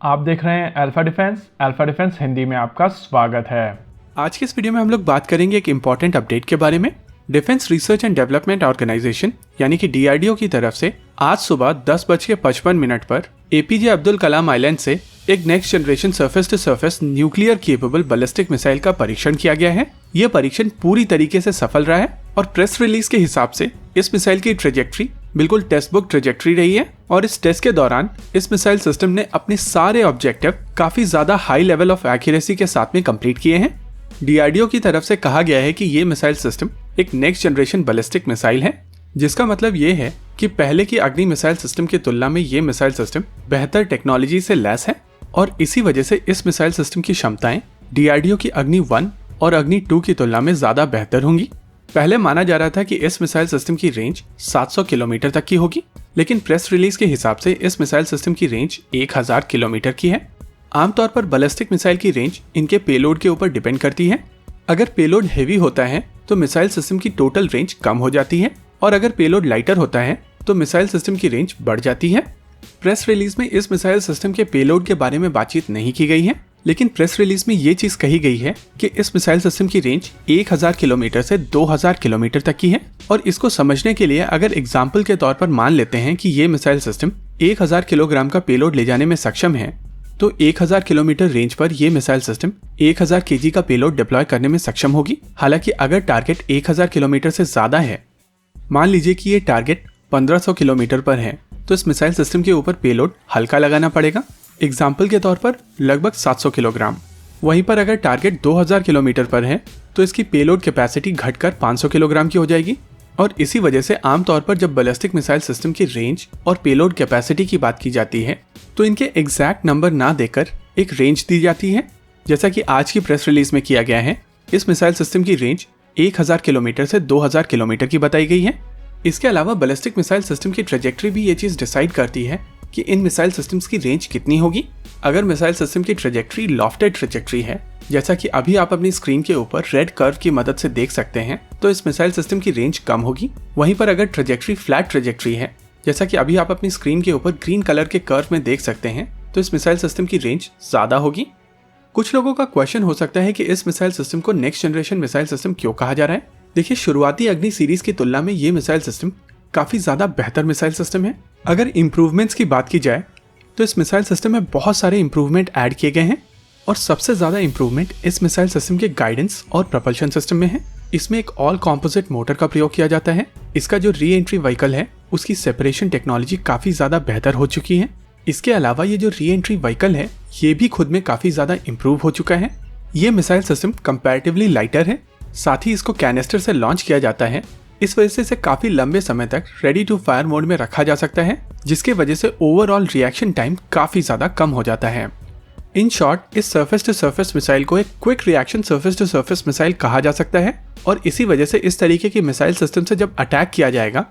आप देख रहे हैं अल्फा डिफेंस हिंदी में आपका स्वागत है। आज के इस वीडियो में हम लोग बात करेंगे एक इम्पॉर्टेंट अपडेट के बारे में। Defence research and development organisation यानी कि DRDO की तरफ से आज सुबह 10:55 पर APJ अब्दुल कलाम आइलैंड से एक next generation surface to surface nuclear capable ballistic missile का परीक्षण किया गया है। यह परीक्षण पूरी तरीके से सफल रहा है और प्रेस रिलीज के हिसाब से इस मिसाइल की ट्रेजेक्ट्री बिल्कुल टेस्ट बुक ट्रेजेक्ट्री रही है और इस टेस्ट के दौरान इस मिसाइल सिस्टम ने अपने सारे ऑब्जेक्टिव काफी ज्यादा हाई लेवल ऑफ एक्यूरेसी के साथ में कंप्लीट किए हैं। DRDO की तरफ से कहा गया है कि ये मिसाइल सिस्टम एक नेक्स्ट जनरेशन बैलिस्टिक मिसाइल है, जिसका मतलब ये है कि पहले की अग्नि मिसाइल सिस्टम की तुलना में ये मिसाइल सिस्टम बेहतर टेक्नोलॉजी से लैस है और इसी वजह से इस मिसाइल सिस्टम की क्षमताएं DRDO की अग्नि 1 और अग्नि 2 की तुलना में ज्यादा बेहतर होंगी। पहले माना जा रहा था कि इस मिसाइल सिस्टम की रेंज 700 किलोमीटर तक की होगी, लेकिन प्रेस रिलीज के हिसाब से इस मिसाइल सिस्टम की रेंज 1000 किलोमीटर की है। आमतौर पर बैलिस्टिक मिसाइल की रेंज इनके पेलोड के ऊपर डिपेंड करती है। अगर पेलोड हेवी होता है तो मिसाइल सिस्टम की टोटल रेंज कम हो जाती है और अगर पेलोड लाइटर होता है तो मिसाइल सिस्टम की रेंज बढ़ जाती है। प्रेस रिलीज में इस मिसाइल सिस्टम के पेलोड के बारे में बातचीत नहीं की गई है, लेकिन प्रेस रिलीज में ये चीज कही गई है कि इस मिसाइल सिस्टम की रेंज 1000 किलोमीटर से 2000 किलोमीटर तक की है। और इसको समझने के लिए अगर एग्जाम्पल के तौर पर मान लेते हैं कि ये मिसाइल सिस्टम 1000 किलोग्राम का पेलोड ले जाने में सक्षम है, तो 1000 किलोमीटर रेंज पर यह मिसाइल सिस्टम 1000 kg का पेलोड डिप्लॉय करने में सक्षम होगी। हालांकि अगर टारगेट 1000 किलोमीटर से ज्यादा है, मान लीजिए कि ये टारगेट 1500 किलोमीटर पर है, तो इस मिसाइल सिस्टम के ऊपर पेलोड हल्का लगाना पड़ेगा, एग्जाम्पल के तौर पर लगभग 700 किलोग्राम। वहीं पर अगर टारगेट 2000 किलोमीटर पर है तो इसकी पेलोड कैपेसिटी घटकर 500 किलोग्राम की हो जाएगी। और इसी वजह से आमतौर पर जब बैलिस्टिक मिसाइल सिस्टम की रेंज और पेलोड कैपेसिटी की बात की जाती है तो इनके एग्जैक्ट नंबर ना देकर एक रेंज दी जाती है, जैसा कि आज की प्रेस रिलीज में किया गया है। इस मिसाइल सिस्टम की रेंज 1000 किलोमीटर से 2000 किलोमीटर की बताई गई है। इसके अलावा बैलिस्टिक मिसाइल सिस्टम की ट्रेजेक्ट्री भी ये चीज डिसाइड करती है कि इन मिसाइल सिस्टम्स की रेंज कितनी होगी। अगर मिसाइल सिस्टम की ट्रेजेक्ट्री लॉफ्टेड ट्रेजेक्ट्री है, जैसा कि अभी आप अपनी स्क्रीन के ऊपर रेड कर्व की मदद से देख सकते हैं, तो इस मिसाइल सिस्टम की रेंज कम होगी। वहीं पर अगर ट्रेजेक्ट्री फ्लैट ट्रेजेक्ट्री है, जैसा कि अभी आप अपनी स्क्रीन के ऊपर ग्रीन कलर के कर्व में देख सकते हैं, तो इस मिसाइल सिस्टम की रेंज ज्यादा होगी। कुछ लोगों का क्वेश्चन हो सकता है कि इस मिसाइल सिस्टम को नेक्स्ट जनरेशन मिसाइल सिस्टम क्यों कहा जा रहा है। देखिए, शुरुआती अग्नि सीरीज की तुलना में ये मिसाइल सिस्टम काफी ज्यादा बेहतर मिसाइल सिस्टम है। अगर इंप्रूवमेंट्स की बात की जाए तो इस मिसाइल सिस्टम में बहुत सारे इंप्रूवमेंट ऐड किए गए हैं और सबसे ज्यादा इंप्रूवमेंट इस मिसाइल सिस्टम के गाइडेंस और प्रपल्शन सिस्टम में है। इसमें एक ऑल कॉम्पोजिट मोटर का प्रयोग किया जाता है। इसका जो री एंट्री व्हीकल है उसकी सेपरेशन टेक्नोलॉजी काफी ज्यादा बेहतर हो चुकी है। इसके अलावा ये जो री एंट्री व्हीकल है ये भी खुद में काफी ज्यादा इंप्रूव हो चुका है। ये मिसाइल सिस्टम कंपैरेटिवली लाइटर है, साथ ही इसको कैनिस्टर से लॉन्च किया जाता है। इस वजह से इसे काफी लंबे समय तक रेडी टू फायर मोड में रखा जा सकता है, जिसके वजह से ओवरऑल रिएक्शन टाइम काफी ज्यादा कम हो जाता है। इन शॉर्ट, इस सरफेस टू सरफेस मिसाइल को एक quick reaction surface to surface missile कहा जा सकता है और इसी वजह से इस तरीके की मिसाइल सिस्टम से जब अटैक किया जाएगा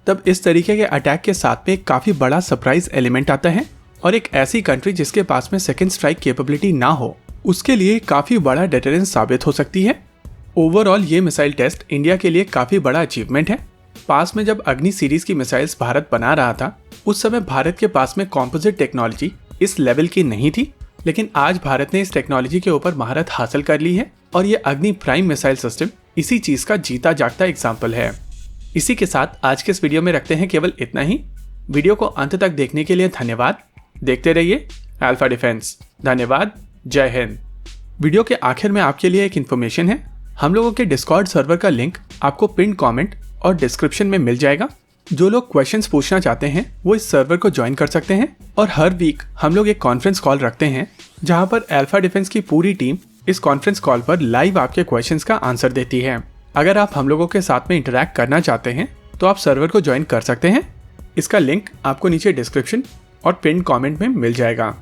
तब इस तरीके के अटैक के साथ में एक काफी बड़ा सरप्राइज एलिमेंट आता है और एक ऐसी कंट्री जिसके पास में सेकेंड स्ट्राइक कैपेबिलिटी ना हो उसके लिए काफी बड़ा डेटरेंस साबित हो सकती है। ओवरऑल ये मिसाइल टेस्ट इंडिया के लिए काफी बड़ा अचीवमेंट है। पास में जब अग्नि सीरीज की मिसाइल्स भारत बना रहा था उस समय भारत के पास में कॉम्पोजिट टेक्नोलॉजी इस लेवल की नहीं थी, लेकिन आज भारत ने इस टेक्नोलॉजी के ऊपर महारत हासिल कर ली है और ये अग्नि प्राइम मिसाइल सिस्टम इसी चीज का जीता जागता एग्जाम्पल है। इसी के साथ आज के इस वीडियो में रखते हैं केवल इतना ही। वीडियो को अंत तक देखने के लिए धन्यवाद। देखते रहिए अल्फा डिफेंस। धन्यवाद। जय हिंद। वीडियो के आखिर में आपके लिए एक इन्फॉर्मेशन है। हम लोगों के डिस्कॉर्ड सर्वर का लिंक आपको पिन कमेंट और डिस्क्रिप्शन में मिल जाएगा। जो लोग क्वेश्चंस पूछना चाहते हैं वो इस सर्वर को ज्वाइन कर सकते हैं और हर वीक हम लोग एक कॉन्फ्रेंस कॉल रखते हैं जहां पर अल्फा डिफेंस की पूरी टीम इस कॉन्फ्रेंस कॉल पर लाइव आपके क्वेश्चंस का आंसर देती है। अगर आप हम लोगों के साथ में इंटरैक्ट करना चाहते हैं तो आप सर्वर को ज्वाइन कर सकते हैं। इसका लिंक आपको नीचे डिस्क्रिप्शन और पिन कमेंट में मिल जाएगा।